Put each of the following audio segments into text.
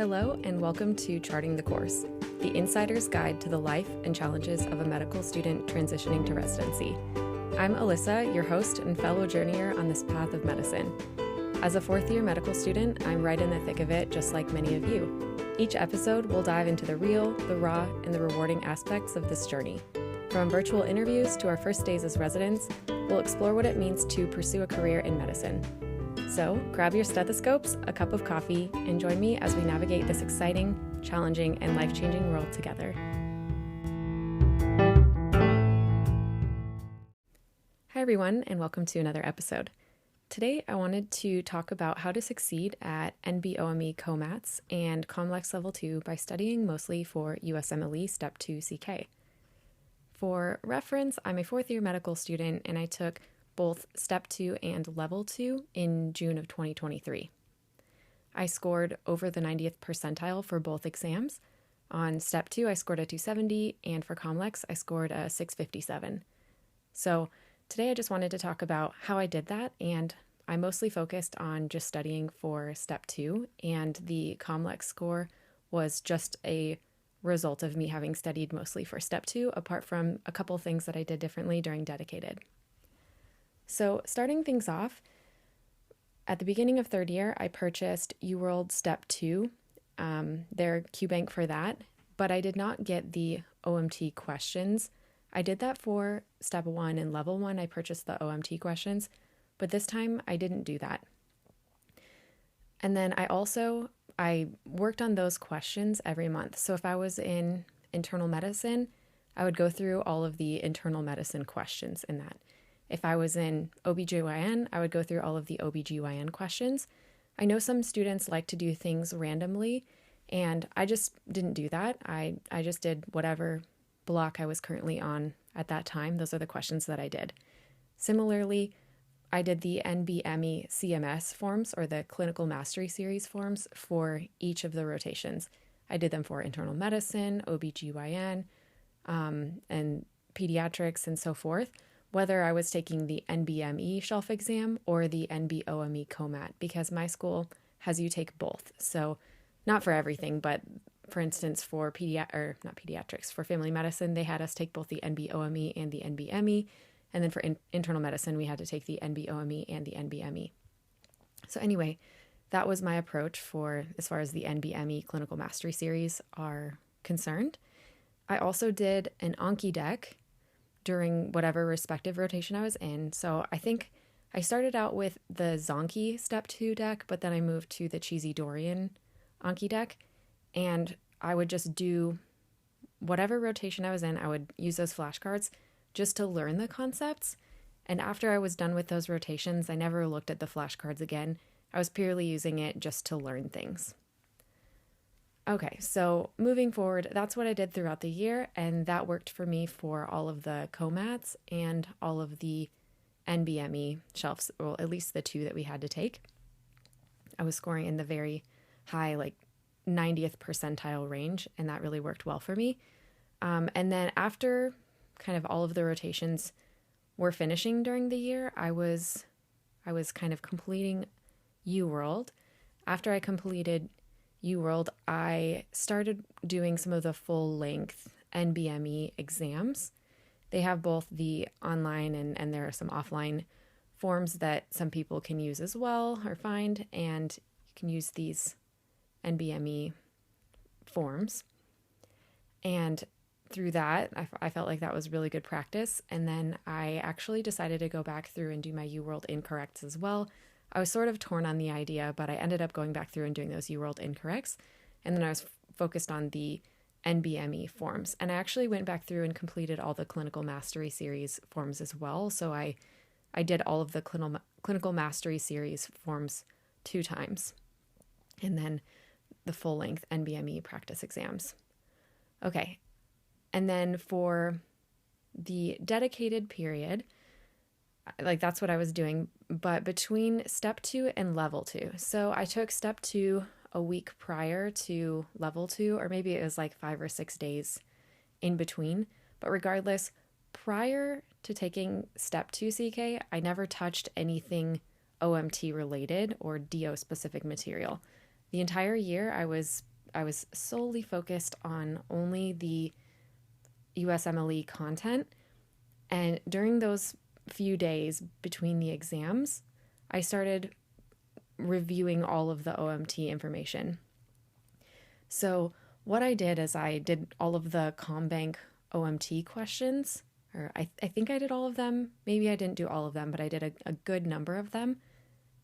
Hello and welcome to Charting the Course, the insider's guide to the life and challenges of a medical student transitioning to residency. I'm Alyssa, your host and fellow journeyer on this path of medicine. As a fourth-year medical student, I'm right in the thick of it, just like many of you. Each episode will dive into the real, the raw, and the rewarding aspects of this journey. From virtual interviews to our first days as residents, we'll explore what it means to pursue a career in medicine. So grab your stethoscopes, a cup of coffee, and join me as we navigate this exciting, challenging, and life-changing world together. Hi everyone, and welcome to another episode. Today I wanted to talk about how to succeed at NBOME COMATs and COMLEX Level 2 by studying mostly for USMLE Step 2 CK. For reference, I'm a fourth-year medical student, and I took both Step 2 and Level 2 in June of 2023. I scored over the 90th percentile for both exams. On Step 2, I scored a 270, and for COMLEX, I scored a 657. So today I just wanted to talk about how I did that, and I mostly focused on just studying for Step 2, and the COMLEX score was just a result of me having studied mostly for Step 2, apart from a couple things that I did differently during dedicated. So starting things off, at the beginning of third year, I purchased UWorld Step 2, their QBank for that, but I did not get the OMT questions. I did that for Step 1 and Level 1. I purchased the OMT questions, but this time I didn't do that. And then I worked on those questions every month. So if I was in internal medicine, I would go through all of the internal medicine questions in that. If I was in OBGYN, I would go through all of the OBGYN questions. I know some students like to do things randomly, and I just didn't do that. I just did whatever block I was currently on at that time. Those are the questions that I did. Similarly, I did the NBOME CMS forms, or the Clinical Mastery Series forms, for each of the rotations. I did them for internal medicine, OBGYN, and pediatrics, and so forth, whether I was taking the NBME shelf exam or the NBOME COMAT, because my school has you take both. So not for everything, but for instance, for for family medicine, they had us take both the NBOME and the NBME. And then for internal medicine, we had to take the NBOME and the NBME. So anyway, that was my approach for as far as the NBME Clinical Mastery Series are concerned. I also did an Anki deck during whatever respective rotation I was in. So I think I started out with the Zonky Step 2 deck, but then I moved to the Cheesy Dorian Anki deck, and I would just do whatever rotation I was in. I would use those flashcards just to learn the concepts. And after I was done with those rotations, I never looked at the flashcards again. I was purely using it just to learn things. Okay, so moving forward, that's what I did throughout the year, and that worked for me for all of the COMATs and all of the NBME shelves, well, at least the two that we had to take. I was scoring in the very high, 90th percentile range, and that really worked well for me. And then after kind of all of the rotations were finishing during the year, I was kind of completing UWorld. After I completed UWorld, I started doing some of the full-length NBME exams. They have both the online and there are some offline forms that some people can use as well or find, and you can use these NBME forms. And through that, I felt like that was really good practice. And then I actually decided to go back through and do my UWorld incorrects as well. I was sort of torn on the idea, but I ended up going back through and doing those UWorld incorrects. And then I was focused on the NBME forms. And I actually went back through and completed all the Clinical Mastery Series forms as well. So I did all of the Clinical Mastery Series forms 2 times. And then the full-length NBME practice exams. Okay. And then for the dedicated period, that's what I was doing, but between Step 2 and Level 2. So I took Step 2 a week prior to Level 2, or maybe it was 5 or 6 days in between. But regardless, prior to taking Step 2 CK, I never touched anything OMT related or DO specific material. The entire year I was I was solely focused on only the USMLE content. And during those few days between the exams, I started reviewing all of the OMT information. So what I did is I did all of the ComBank OMT questions, or I think I did all of them. Maybe I didn't do all of them, but I did a good number of them.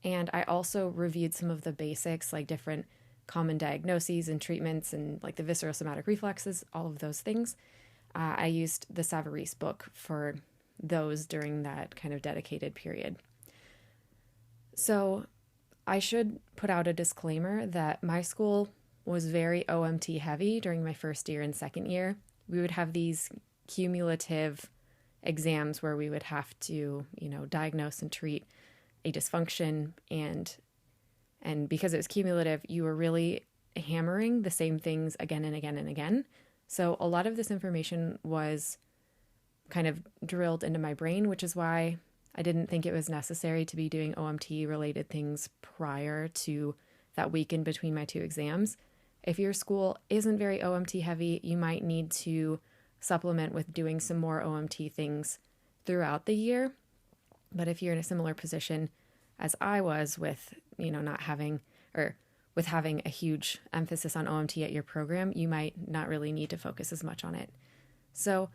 And I also reviewed some of the basics, like different common diagnoses and treatments and like the viscerosomatic reflexes, all of those things. I used the Savarese book for those during that kind of dedicated period. So I should put out a disclaimer that my school was very OMT heavy during my first year and second year. We would have these cumulative exams where we would have to, diagnose and treat a dysfunction, and because it was cumulative, you were really hammering the same things again and again and again. So a lot of this information was kind of drilled into my brain, which is why I didn't think it was necessary to be doing OMT related things prior to that weekend between my two exams. If your school isn't very OMT heavy, you might need to supplement with doing some more OMT things throughout the year. But if you're in a similar position as I was with, not having, or with having a huge emphasis on OMT at your program, you might not really need to focus as much on it. So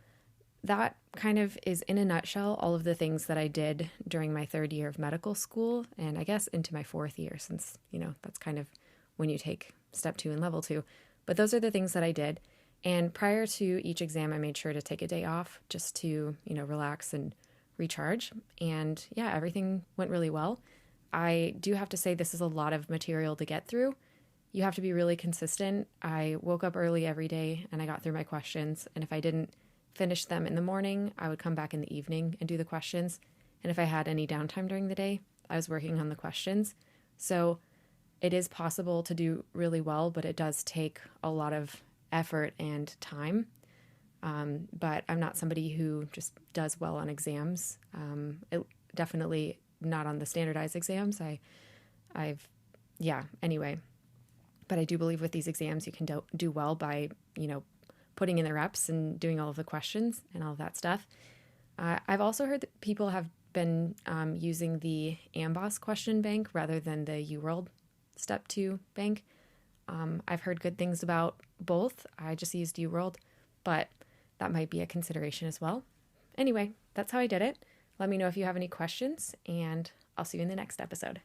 that kind of is, in a nutshell, all of the things that I did during my third year of medical school, and I guess into my fourth year, since, that's kind of when you take step 2 and level 2. But those are the things that I did. And prior to each exam, I made sure to take a day off just to, relax and recharge. And yeah, everything went really well. I do have to say this is a lot of material to get through. You have to be really consistent. I woke up early every day and I got through my questions. And if I didn't finish them in the morning, I would come back in the evening and do the questions. And if I had any downtime during the day, I was working on the questions. So it is possible to do really well, but it does take a lot of effort and time. But I'm not somebody who just does well on exams. Definitely not on the standardized exams. Anyway. But I do believe with these exams, you can do well by, putting in the reps and doing all of the questions and all of that stuff. I've also heard that people have been using the AMBOSS question bank rather than the UWorld Step 2 bank. I've heard good things about both. I just used UWorld, but that might be a consideration as well. Anyway, that's how I did it. Let me know if you have any questions, and I'll see you in the next episode.